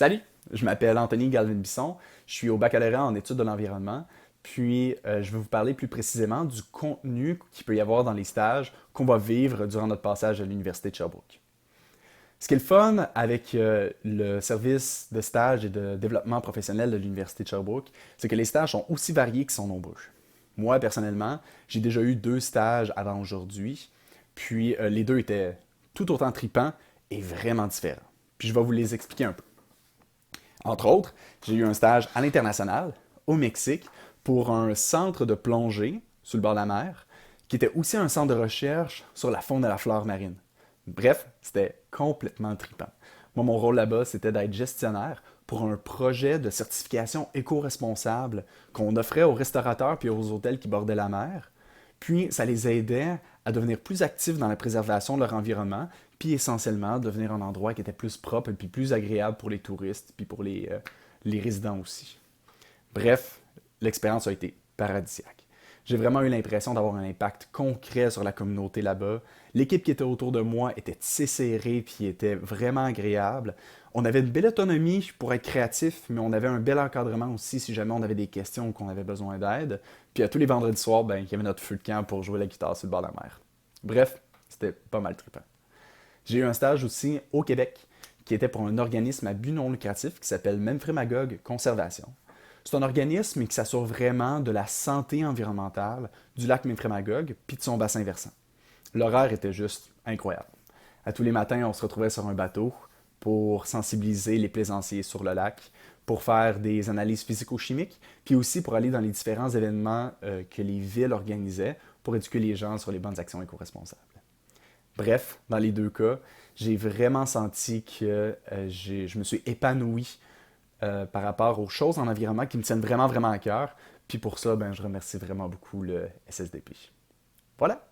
Salut, je m'appelle Anthony Galvin-Bisson, je suis au baccalauréat en études de l'environnement, puis je vais vous parler plus précisément du contenu qu'il peut y avoir dans les stages qu'on va vivre durant notre passage à l'Université de Sherbrooke. Ce qui est le fun avec le service de stage et de développement professionnel de l'Université de Sherbrooke, c'est que les stages sont aussi variés qu'ils sont nombreux. Moi, personnellement, j'ai déjà eu 2 stages avant aujourd'hui, puis les deux étaient tout autant tripants et vraiment différents. Puis je vais vous les expliquer un peu. Entre autres, j'ai eu un stage à l'international, au Mexique, pour un centre de plongée sur le bord de la mer, qui était aussi un centre de recherche sur la faune et la flore marine. Bref, c'était complètement trippant. Moi, mon rôle là-bas, c'était d'être gestionnaire pour un projet de certification éco-responsable qu'on offrait aux restaurateurs puis aux hôtels qui bordaient la mer. Puis, ça les aidait à devenir plus actifs dans la préservation de leur environnement, puis essentiellement devenir un endroit qui était plus propre et puis plus agréable pour les touristes, puis pour les résidents aussi. Bref, l'expérience a été paradisiaque. J'ai vraiment eu l'impression d'avoir un impact concret sur la communauté là-bas. L'équipe qui était autour de moi était tissée serrée puis était vraiment agréable. On avait une belle autonomie pour être créatif, mais on avait un bel encadrement aussi si jamais on avait des questions ou qu'on avait besoin d'aide. Puis à tous les vendredis soirs, ben, il y avait notre feu de camp pour jouer la guitare sur le bord de la mer. Bref, c'était pas mal trippant. J'ai eu un stage aussi au Québec qui était pour un organisme à but non lucratif qui s'appelle Memphremagog Conservation. C'est un organisme qui s'assure vraiment de la santé environnementale du lac Memphremagog puis de son bassin versant. L'horaire était juste incroyable. À tous les matins, on se retrouvait sur un bateau pour sensibiliser les plaisanciers sur le lac, pour faire des analyses physico-chimiques, puis aussi pour aller dans les différents événements que les villes organisaient pour éduquer les gens sur les bonnes actions éco-responsables. Bref, dans les deux cas, j'ai vraiment senti que je me suis épanoui par rapport aux choses en environnement qui me tiennent vraiment, vraiment à cœur. Puis pour ça, ben, je remercie vraiment beaucoup le SSDP. Voilà!